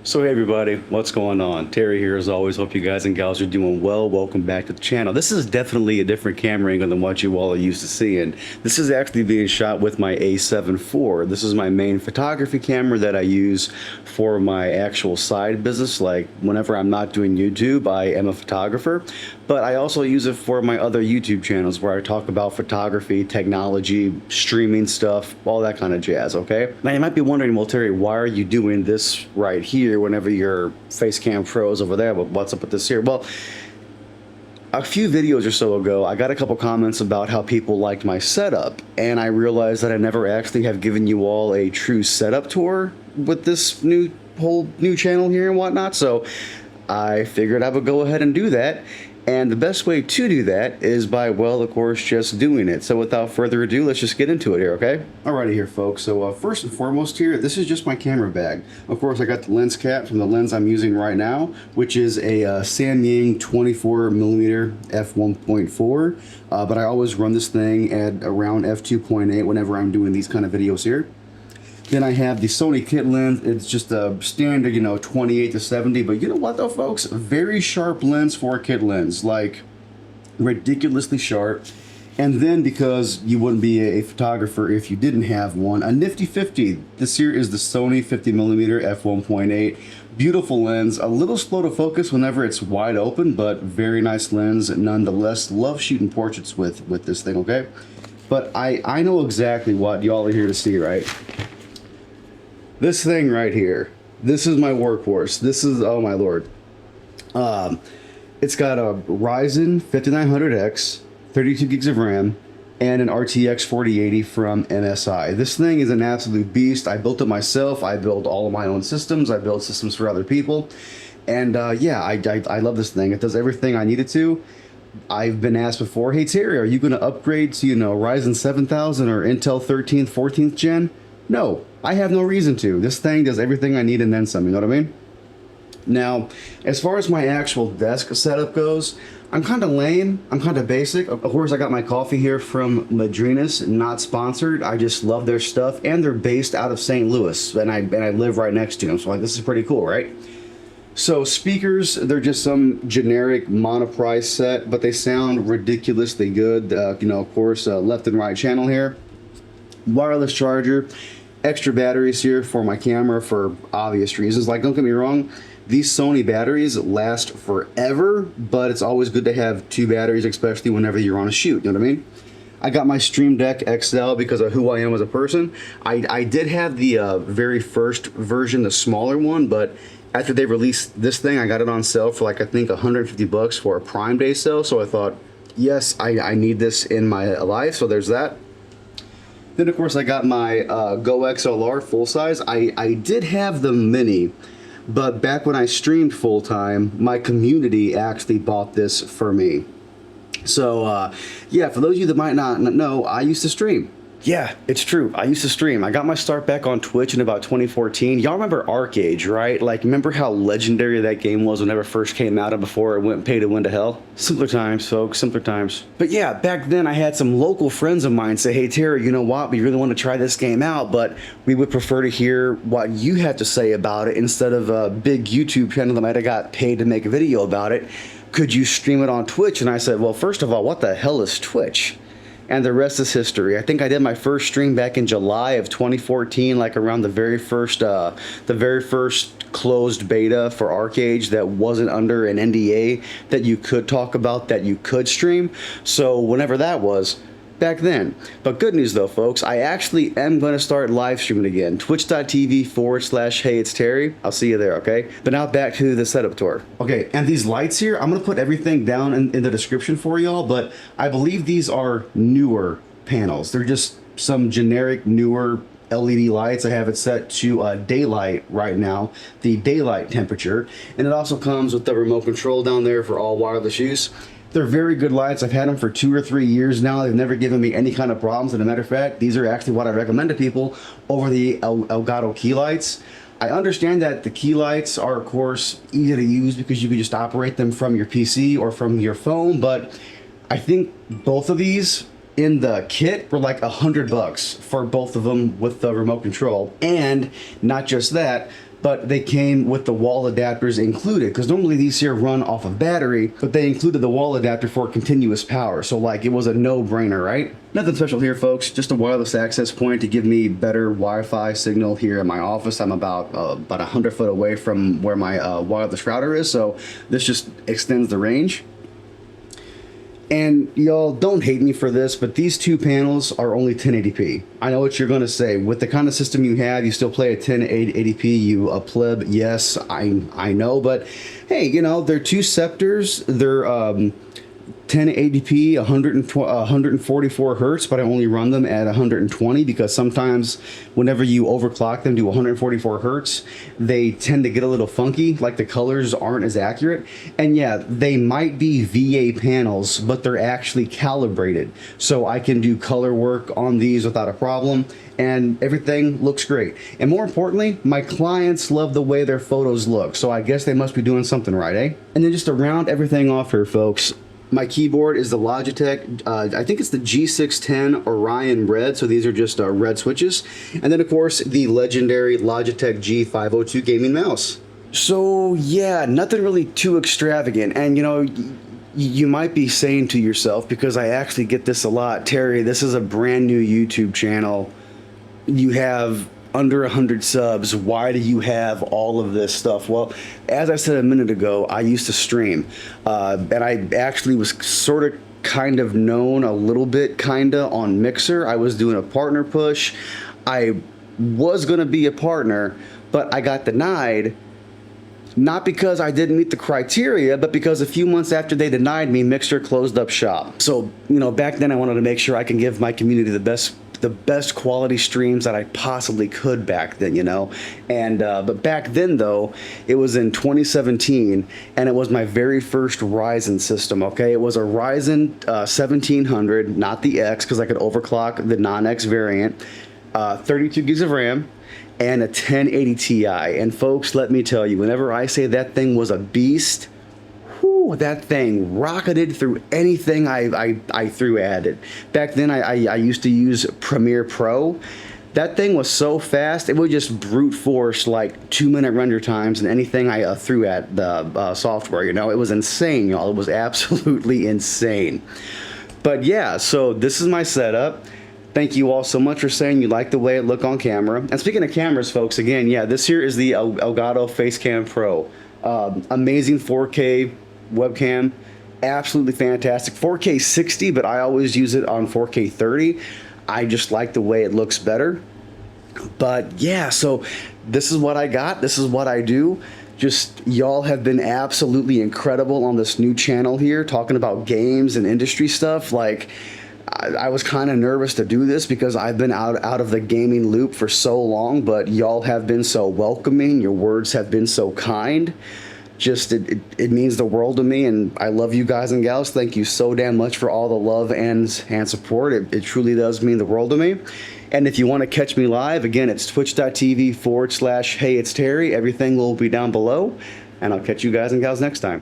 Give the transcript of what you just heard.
So hey everybody, what's going on? Terry here as always. Hope you guys and gals are doing well. Welcome back to the channel. This is definitely a different camera angle than what you all are used to seeing. This is actually being shot with my A7 IV. This is my main photography camera that I use for my actual side business. Like whenever I'm not doing YouTube, I am a photographer, but I also use it for my other YouTube channels where I talk about photography, technology, streaming stuff, all that kind of jazz, okay? Now you might be wondering, well Terry, why are you doing this right here whenever your Facecam Pro is over there, but what's up with this here? Well, a few videos or so ago, I got a couple comments about how people liked my setup, and I realized that I never actually have given you all a true setup tour with this whole new channel here and whatnot, so I figured I would go ahead and do that. And the best way to do that is by, well, of course, just doing it. So without further ado, let's just get into it here, okay? Alrighty here, folks. So first and foremost here, this is just my camera bag. Of course, I got the lens cap from the lens I'm using right now, which is a Samyang 24mm f1.4. But I always run this thing at around f2.8 whenever I'm doing these kind of videos here. Then I have the Sony kit lens. It's just a standard, 28 to 70. But you know what though, folks? Very sharp lens for a kit lens. Like, ridiculously sharp. And then, because you wouldn't be a photographer if you didn't have one, a nifty 50. This here is the Sony 50mm f1.8. Beautiful lens. A little slow to focus whenever it's wide open, but very nice lens nonetheless. Love shooting portraits with this thing, okay? But I know exactly what y'all are here to see, right? This thing right here, this is my workhorse. This is, oh my lord. It's got a Ryzen 5900X, 32 gigs of RAM, and an RTX 4080 from MSI. This thing is an absolute beast. I built it myself. I build all of my own systems. I build systems for other people. And yeah, I love this thing. It does everything I need it to. I've been asked before, hey Terry, are you going to upgrade to, Ryzen 7000 or Intel 13th, 14th gen? No, I have no reason to. This thing does everything I need and then some, you know what I mean? Now, as far as my actual desk setup goes, I'm kind of lame. I'm kind of basic. Of course, I got my coffee here from Madrinas, not sponsored. I just love their stuff, and they're based out of St. Louis, and I live right next to them, so like, this is pretty cool, right? So speakers, they're just some generic monoprice set, but they sound ridiculously good. Of course, left and right channel here. Wireless charger, extra batteries here for my camera for obvious reasons. Like, don't get me wrong, these Sony batteries last forever, but it's always good to have two batteries, especially whenever you're on a shoot, you know what I mean? I got my Stream Deck XL because of who I am as a person. I did have the very first version, the smaller one, but after they released this thing, I got it on sale for like, I think 150 bucks for a Prime Day sale, so I thought, yes, I need this in my life, so there's that. Then, of course, I got my Go XLR full size. I did have the mini, but back when I streamed full time, my community actually bought this for me. So, yeah, for those of you that might not know, I used to stream. Yeah, it's true. I used to stream. I got my start back on Twitch in about 2014. Y'all remember ArcAge, right? Like, remember how legendary that game was whenever it first came out and before it went pay to win to hell? Simpler times, folks, simpler times. But yeah, back then I had some local friends of mine say, hey, Terry, you know what? We really want to try this game out, but we would prefer to hear what you had to say about it instead of a big YouTube channel that might have got paid to make a video about it. Could you stream it on Twitch? And I said, well, first of all, what the hell is Twitch? And the rest is history. I think I did my first stream back in July of 2014, like around the very first closed beta for ArcAge that wasn't under an NDA that you could talk about, that you could stream. So whenever that was, back then. But good news though, folks, I actually am going to start live streaming again. Twitch.tv/hey it's Terry. I'll see you there, okay? But now back to the setup tour. Okay, and these lights here, I'm going to put everything down in the description for y'all, but I believe these are newer panels. They're just some generic newer LED lights. I have it set to daylight right now, the daylight temperature, and it also comes with the remote control down there for all wireless use. They're very good lights. I've had them for 2 or 3 years now. They've never given me any kind of problems. And a matter of fact, these are actually what I recommend to people over the Elgato key lights. I understand that the key lights are, of course, easy to use because you can just operate them from your PC or from your phone. But I think both of these in the kit were like $100 for both of them with the remote control. And not just that, but they came with the wall adapters included, because normally these here run off of battery, but they included the wall adapter for continuous power. So like it was a no-brainer, right? Nothing special here, folks, just a wireless access point to give me better Wi-Fi signal here in my office. I'm about 100 foot away from where my wireless router is, so this just extends the range. And y'all, don't hate me for this, but these two panels are only 1080p. I know what you're going to say. With the kind of system you have, you still play at 1080p, you a pleb. Yes, I know, but hey, you know, they're two Scepters. They're 1080p, 144 hertz, but I only run them at 120 because sometimes whenever you overclock them to 144 hertz, they tend to get a little funky, like the colors aren't as accurate. And yeah, they might be VA panels, but they're actually calibrated. So I can do color work on these without a problem, and everything looks great. And more importantly, my clients love the way their photos look. So I guess they must be doing something right, eh? And then just to round everything off here, folks, my keyboard is the Logitech, I think it's the G610 Orion Red, so these are just red switches. And then, of course, the legendary Logitech G502 gaming mouse. So, yeah, nothing really too extravagant. And, you know, you might be saying to yourself, because I actually get this a lot, Terry, this is a brand new YouTube channel. You have under 100 subs, why do you have all of this stuff? Well, as I said a minute ago, I used to stream, and I actually was sort of kind of known a little bit kinda on Mixer. I was doing a partner push. I was gonna be a partner, but I got denied, not because I didn't meet the criteria, but because a few months after they denied me, Mixer closed up shop. So, you know, back then I wanted to make sure I can give my community the best quality streams that I possibly could back then, you know. And but back then though, it was in 2017, and it was my very first Ryzen system. Okay, it was a Ryzen 1700, not the X, because I could overclock the non-X variant, 32 gigs of RAM, and a 1080 Ti. And folks, let me tell you, whenever I say that thing was a beast, that thing rocketed through anything I threw at it. Back then, I used to use Premiere Pro. That thing was so fast, it would just brute force like 2-minute render times and anything I threw at the software, you know. It was insane, y'all. It was absolutely insane. But yeah, so this is my setup. Thank you all so much for saying you like the way it looked on camera. And speaking of cameras, folks, again, yeah, this here is the Elgato Facecam Pro. Amazing 4K webcam, absolutely fantastic. 4K 60, but I always use it on 4K 30. I just like the way it looks better. But yeah, so this is what I got. This is what I do. Just y'all have been absolutely incredible on this new channel here, talking about games and industry stuff. Like, I was kind of nervous to do this because I've been out of the gaming loop for so long, but y'all have been so welcoming. Your words have been so kind. Just it means the world to me, and I love you guys and gals. Thank you so damn much for all the love and support. It truly does mean the world to me. And if you want to catch me live, again, it's twitch.tv/hey it's Terry. Everything will be down below, and I'll catch you guys and gals next time.